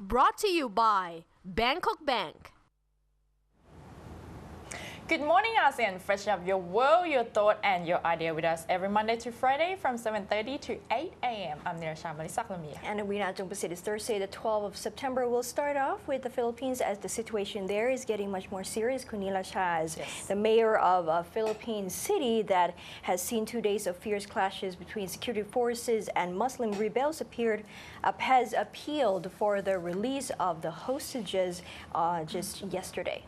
Brought to you by Bangkok Bank. Good morning, ASEAN. Fresh up your world, your thought, and your idea with us every Monday to Friday from 7:30 to 8 a.m. I'm Nirasha Malisaklamiya. And Arena Jungpasit is Thursday, the 12th of September. We'll start off with the Philippines as the situation there is getting much more serious. Kunila Chaz, the mayor of a Philippine city that has seen 2 days of fierce clashes between security forces and Muslim rebels, has appealed for the release of the hostages just yesterday.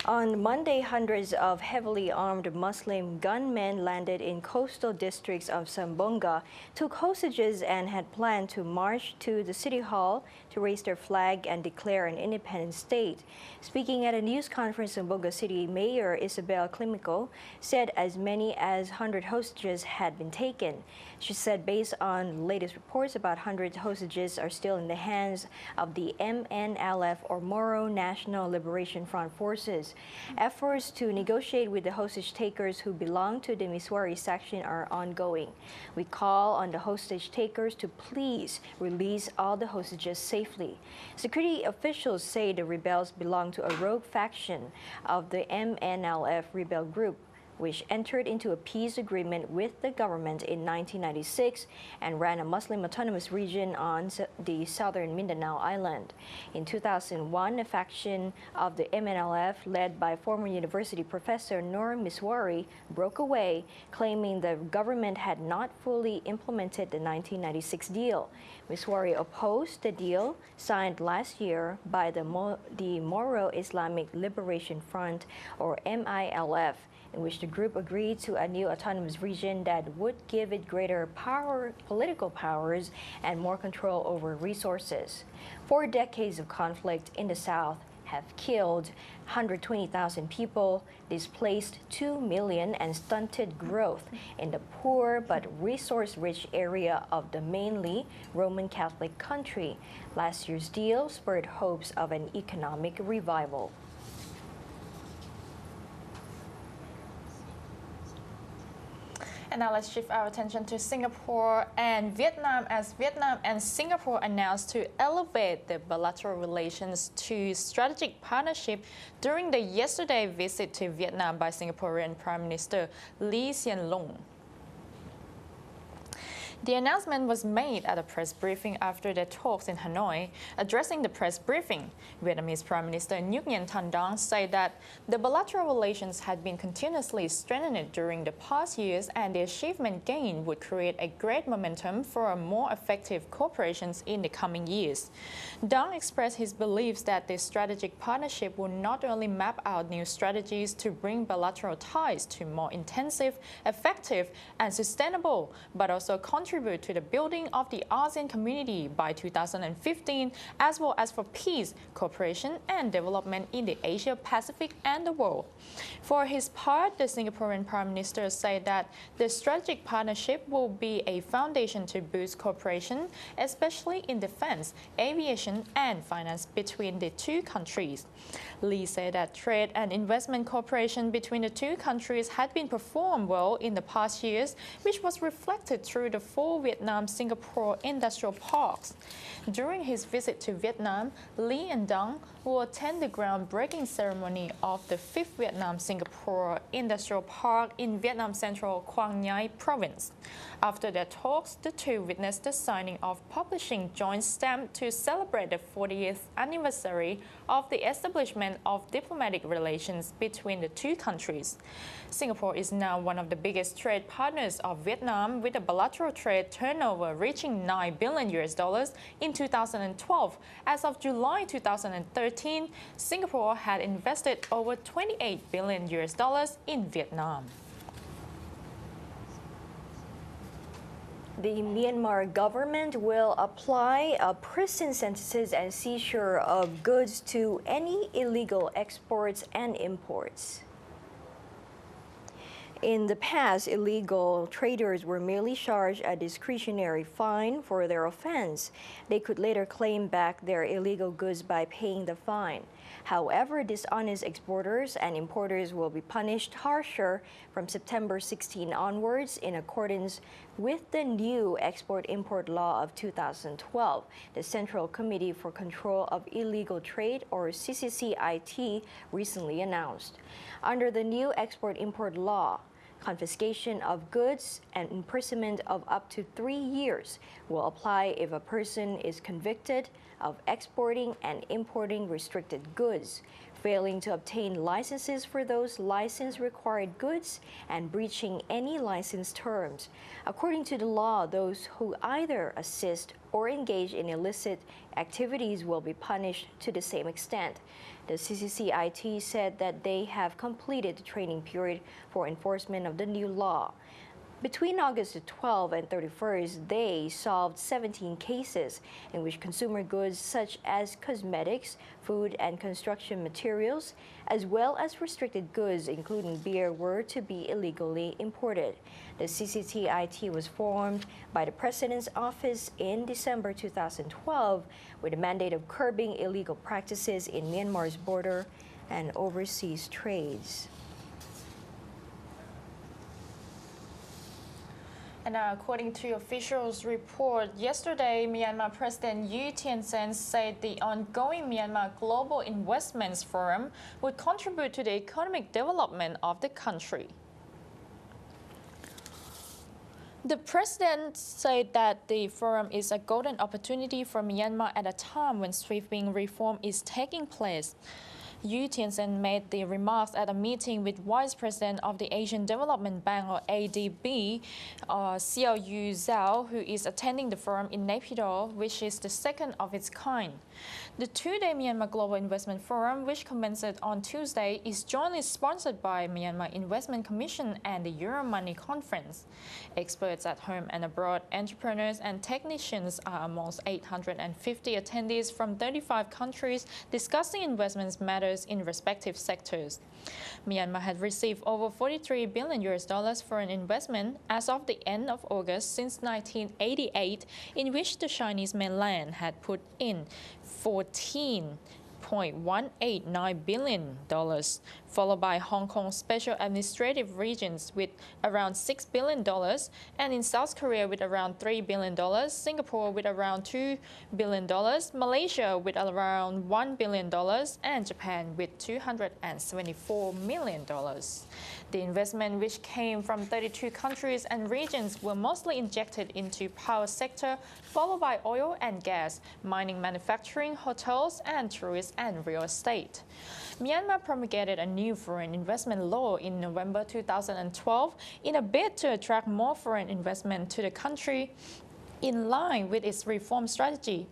On Monday, hundreds of heavily armed Muslim gunmen landed in coastal districts of Zamboanga, took hostages, and had planned to march to the city hall to raise their flag and declare an independent state. Speaking at a news conference, Zamboanga City Mayor Isabel Climico said as many as 100 hostages had been taken. She said based on latest reports, about 100 hostages are still in the hands of the MNLF or Moro National Liberation Front forces. Efforts to negotiate with the hostage takers who belong to the Miswari section are ongoing. We call on the hostage takers to please release all the hostages safely. Security officials say the rebels belong to a rogue faction of the MNLF rebel group, which entered into a peace agreement with the government in 1996 and ran a Muslim autonomous region on the southern Mindanao island. In 2001, a faction of the MNLF, led by former university professor Nur Miswari, broke away, claiming the government had not fully implemented the 1996 deal. Miswari opposed the deal signed last year by the Moro Islamic Liberation Front, or MILF, in which the group agreed to a new autonomous region that would give it greater political powers and more control over resources. 4 decades of conflict in the south have killed 120,000 people, displaced 2 million, and stunted growth in the poor but resource-rich area of the mainly Roman Catholic country. Last year's deal spurred hopes of an economic revival. And now let's shift our attention to Singapore and Vietnam, as Vietnam and Singapore announced to elevate their bilateral relations to strategic partnership during the yesterday visit to Vietnam by Singaporean Prime Minister Lee Hsien Loong. The announcement was made at a press briefing after their talks in Hanoi. Addressing the press briefing, Vietnamese Prime Minister Nguyen Nguyen Thanh Dong said that the bilateral relations had been continuously strengthened during the past years, and the achievement gained would create a great momentum for a more effective cooperation in the coming years. Dong expressed his beliefs that this strategic partnership will not only map out new strategies to bring bilateral ties to more intensive, effective, and sustainable, but also contribute to the building of the ASEAN community by 2015, as well as for peace, cooperation, and development in the Asia-Pacific and the world. For his part, the Singaporean Prime Minister said that the strategic partnership will be a foundation to boost cooperation, especially in defense, aviation, and finance between the two countries. Lee said that trade and investment cooperation between the two countries had been performed well in the past years, which was reflected through the 4 Vietnam-Singapore industrial parks. During his visit to Vietnam, Lee and Dong will attend the groundbreaking ceremony of the 5th Vietnam-Singapore Industrial Park in Vietnam Central Quang Nhai Province. After their talks, the two witnessed the signing of publishing joint stamp to celebrate the 40th anniversary of the establishment of diplomatic relations between the two countries. Singapore is now one of the biggest trade partners of Vietnam, with a bilateral trade turnover reaching $9 billion in 2012. As of July 2013, Singapore had invested over $28 billion in Vietnam. The Myanmar government will apply prison sentences and seizure of goods to any illegal exports and imports. In the past, illegal traders were merely charged a discretionary fine for their offense. They could later claim back their illegal goods by paying the fine. However, dishonest exporters and importers will be punished harsher from September 16 onwards in accordance with the new Export-Import Law of 2012, the Central Committee for Control of Illegal Trade, or CCCIT, recently announced. Under the new Export-Import Law, confiscation of goods and imprisonment of up to 3 years will apply if a person is convicted of exporting and importing restricted goods, failing to obtain licenses for those license-required goods, and breaching any license terms. According to the law, those who either assist or engage in illicit activities will be punished to the same extent. The CCCIT said that they have completed the training period for enforcement of the new law. Between August 12 and 31st, they solved 17 cases in which consumer goods such as cosmetics, food and construction materials, as well as restricted goods including beer, were to be illegally imported. The CCTIT was formed by the President's Office in December 2012 with a mandate of curbing illegal practices in Myanmar's border and overseas trades. And according to officials' report, yesterday, Myanmar President U Thein Sein said the ongoing Myanmar Global Investments Forum would contribute to the economic development of the country. The president said that the forum is a golden opportunity for Myanmar at a time when sweeping reform is taking place. U Thein Sein made the remarks at a meeting with Vice President of the Asian Development Bank, or ADB, Xiao Yu Zhao, who is attending the forum in Naypyidaw, which is the second of its kind. The two-day Myanmar Global Investment Forum, which commenced on Tuesday, is jointly sponsored by Myanmar Investment Commission and the Euro Money Conference. Experts at home and abroad, entrepreneurs and technicians are amongst 850 attendees from 35 countries discussing investment matters in respective sectors. Myanmar had received over $43 billion foreign investment as of the end of August since 1988, in which the Chinese mainland had put in $14.189 billion, followed by Hong Kong's special administrative regions with around $6 billion, and in South Korea with around $3 billion, Singapore with around $2 billion, Malaysia with around $1 billion, and Japan with $274 million. The investment, which came from 32 countries and regions, were mostly injected into power sector, followed by oil and gas, mining, manufacturing, hotels, and tourist and real estate. Myanmar promulgated a new foreign investment law in November 2012 in a bid to attract more foreign investment to the country in line with its reform strategy.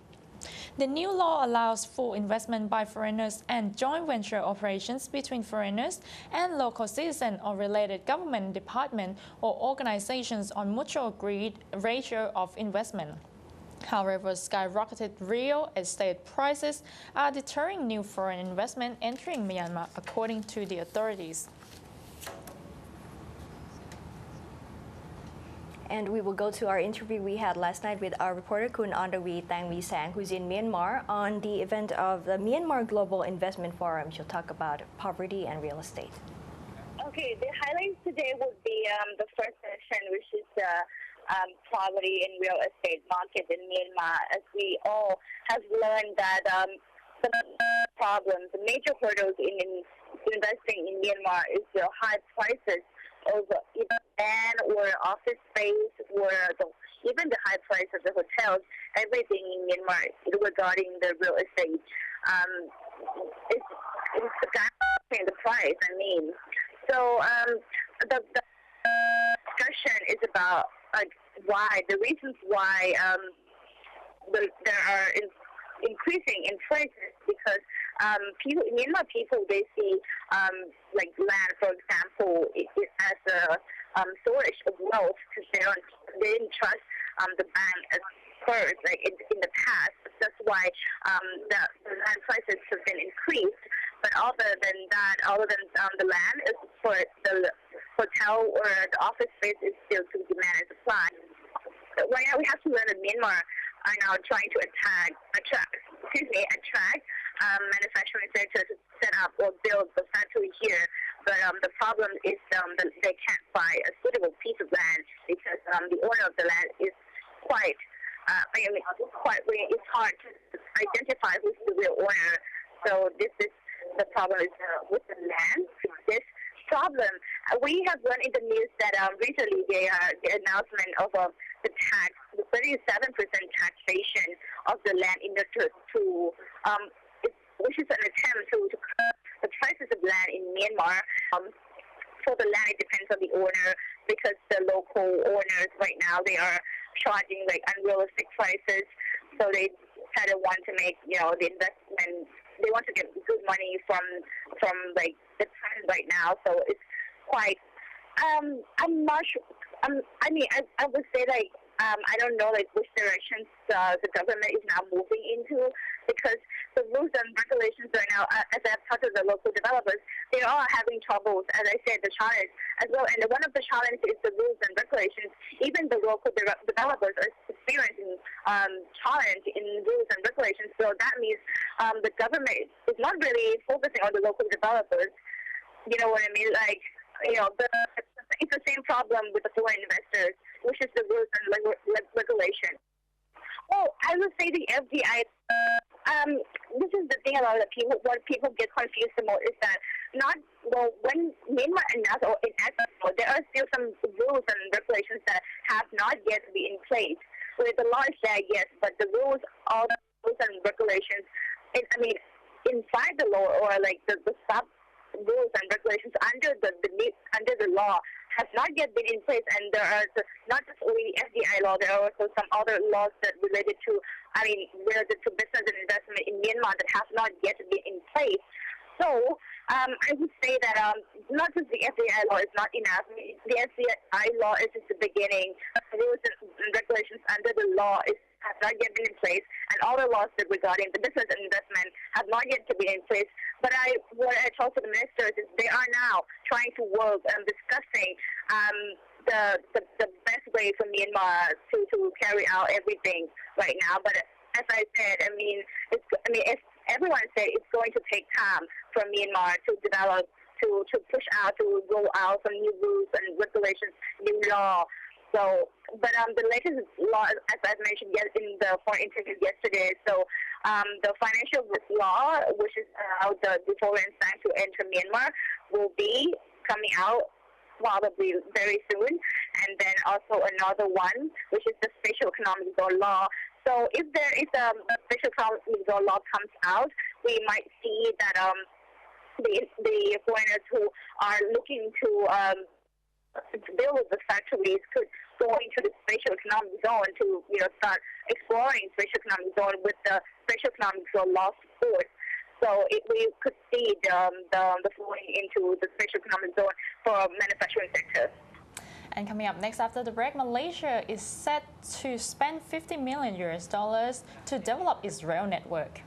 The new law allows full investment by foreigners and joint venture operations between foreigners and local citizens or related government department or organizations on mutual agreed ratio of investment. However, skyrocketed real estate prices are deterring new foreign investment entering Myanmar, according to the authorities. And we will go to our interview we had last night with our reporter Kun Onravee Sang, who's in Myanmar, on the event of the Myanmar Global Investment Forum. She'll talk about poverty and real estate. Okay, the highlights today would be the first session, which is poverty in real estate market in Myanmar. As we all have learned that some problems, the major hurdles in investing in Myanmar is the high prices of either land or office space, or even the high price of the hotels. Everything in Myanmar regarding the real estate, it's skyrocketing the price. I mean, so the discussion is about the reasons why there are increasing in prices, because Myanmar people, they see like land, for example, as a storage of wealth, because they didn't trust the bank at first, like in the past. That's why the land prices have been increased. But other than that, the land is for the hotel or the office space is still to demand and supply. Right now, we have to learn that Myanmar are now trying to attract manufacturing sector to set up or build the factory here. But the problem is that they can't buy a suitable piece of land because the owner of the land is quite, it's hard to identify who's the real owner. So this is the problem with the land. This problem, we have learned in the news that recently the announcement of the tax, the 37% taxation of the land in order to which is an attempt to curb the prices of land in Myanmar. For the land, it depends on the owner because the local owners right now, they are charging like unrealistic prices. So they kind of want to make, the investment, they want to get good money from like the price right now. So it's quite, I'm not sure, I would say like, I don't know like which directions the government is now moving into, because the rules and regulations right now, as I've talked to the local developers, they are having troubles, as I said, the challenge as well. And one of the challenges is the rules and regulations. Even the local developers are experiencing challenge in rules and regulations. So that means the government is not really focusing on the local developers. You know what I mean? Like, it's the same problem with the foreign investors, which is the rules and regulation. Well, I would say the FDI. This is the thing about the people. What people get confused the most is that when Myanmar announced or enacted, there are still some rules and regulations that have not yet been in place. So the law is there, yes, but the rules, all the rules and regulations, inside the law or like the sub rules and regulations under the law has not yet been in place, and there are not just only FDI law, there are also some other laws that related to business and investment in Myanmar that have not yet been in place. So I would say that not just the FDI law is not enough. The FDI law is just the beginning. Rules and regulations under the law have not yet been in place, and all the laws regarding the business and investment have not yet been in place. But what I told to the ministers is they are now trying to work and discussing the best way for Myanmar to carry out everything right now. But as I said, if everyone said it's going to take time for Myanmar to develop, to push out, to roll out some new rules and regulations, new law. So, but the latest law, as I mentioned in the foreign interview yesterday, so the financial law, which is how the foreign banks to enter Myanmar, will be coming out probably very soon. And then also another one, which is the special economic zone law. So if there is a special economic zone law comes out, we might see that the foreigners who are looking to build the factories could go into the special economic zone to start exploring special economic zone with the special economic zone law support. So we could see the flowing into the special economic zone for manufacturing sector. And coming up next after the break, Malaysia is set to spend $50 million to develop its rail network.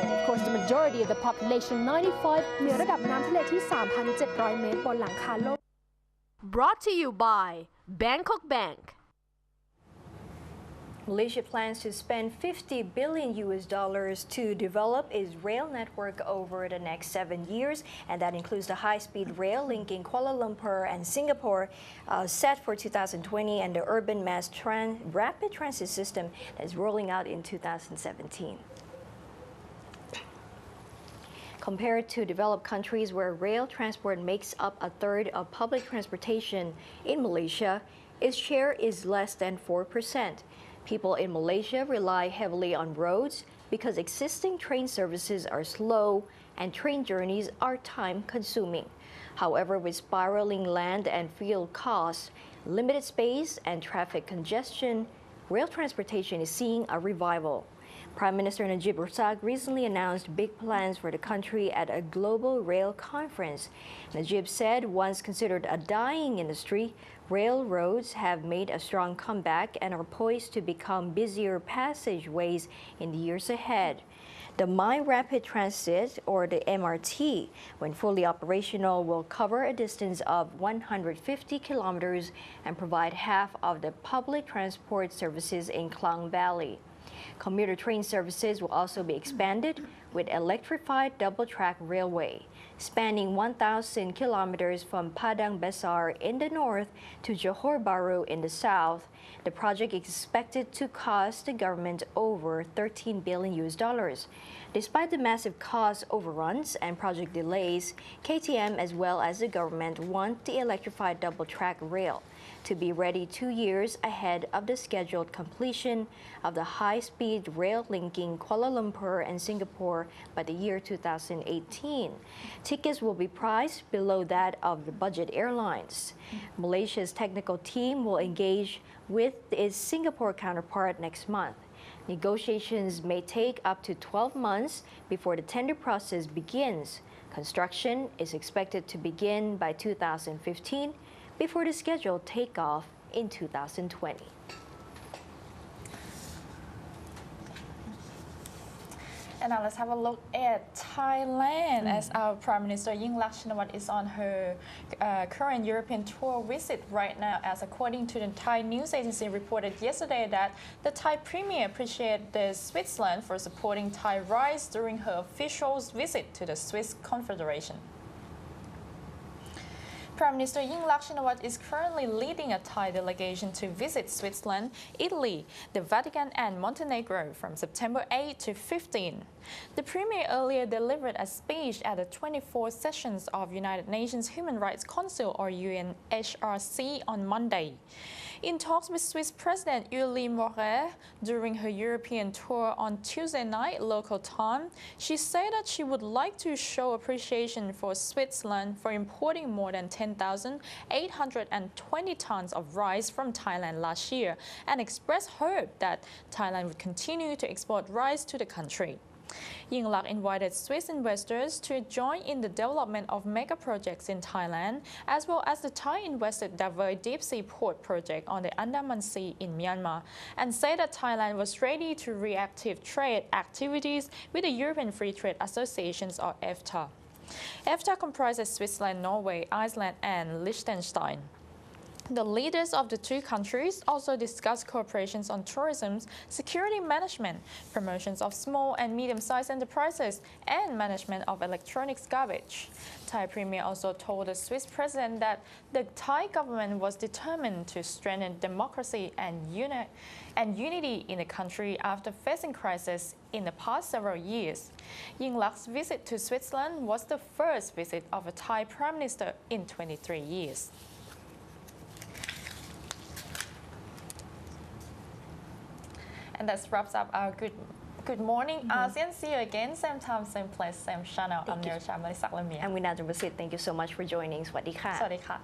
Of course, the majority of the population, 95, มีระดับน้ำทะเลที่ 3,700 เมตร บนหลังคาโลก Brought to you by Bangkok Bank. Malaysia plans to spend $50 billion to develop its rail network over the next 7 years, and that includes the high-speed rail linking Kuala Lumpur and Singapore, set for 2020, and the urban mass rapid transit system that is rolling out in 2017. Compared to developed countries where rail transport makes up a third of public transportation, in Malaysia, its share is less than 4%. People in Malaysia rely heavily on roads because existing train services are slow and train journeys are time-consuming. However, with spiraling land and fuel costs, limited space, and traffic congestion, rail transportation is seeing a revival. Prime Minister Najib Razak recently announced big plans for the country at a global rail conference. Najib said once considered a dying industry, railroads have made a strong comeback and are poised to become busier passageways in the years ahead. The My Rapid Transit, or the MRT, when fully operational, will cover a distance of 150 kilometers and provide half of the public transport services in Klang Valley. Commuter train services will also be expanded with electrified double-track railway, spanning 1,000 kilometers from Padang Besar in the north to Johor Bahru in the south. The project is expected to cost the government over $13 billion. Despite the massive cost overruns and project delays, KTM as well as the government want the electrified double-track rail to be ready 2 years ahead of the scheduled completion of the high-speed rail linking Kuala Lumpur and Singapore by the year 2018. Tickets will be priced below that of the budget airlines. Malaysia's technical team will engage with its Singapore counterpart next month. Negotiations may take up to 12 months before the tender process begins. Construction is expected to begin by 2015 before the scheduled takeoff in 2020. And now let's have a look at Thailand as our Prime Minister Yingluck Shinawatra is on her current European tour visit right now, as according to the Thai news agency reported yesterday that the Thai Premier appreciated the Switzerland for supporting Thai rice during her official visit to the Swiss Confederation. Prime Minister Yingluck Shinawatra is currently leading a Thai delegation to visit Switzerland, Italy, the Vatican and Montenegro from September 8 to 15. The Premier earlier delivered a speech at the 24th sessions of United Nations Human Rights Council, or UNHRC, on Monday. In talks with Swiss President Ueli Maurer during her European tour on Tuesday night local time, she said that she would like to show appreciation for Switzerland for importing more than 10,820 tons of rice from Thailand last year and expressed hope that Thailand would continue to export rice to the country. Yingluck invited Swiss investors to join in the development of mega projects in Thailand, as well as the Thai-invested Davao Deep Sea Port project on the Andaman Sea in Myanmar, and said that Thailand was ready to reactive trade activities with the European Free Trade Associations, or EFTA. EFTA comprises Switzerland, Norway, Iceland and Liechtenstein. The leaders of the two countries also discussed cooperations on tourism, security management, promotions of small and medium-sized enterprises, and management of electronics garbage. Thai Premier also told the Swiss President that the Thai government was determined to strengthen democracy and unity in the country after facing crisis in the past several years. Yingluck's visit to Switzerland was the first visit of a Thai Prime Minister in 23 years. And that wraps up our Good Morning ASEAN. See you again, same time, same place, same channel. I'm Nircha Malisak Lamia. And we Nadia Basit. Thank you so much for joining. สวัสดีค่ะ สวัสดีค่ะ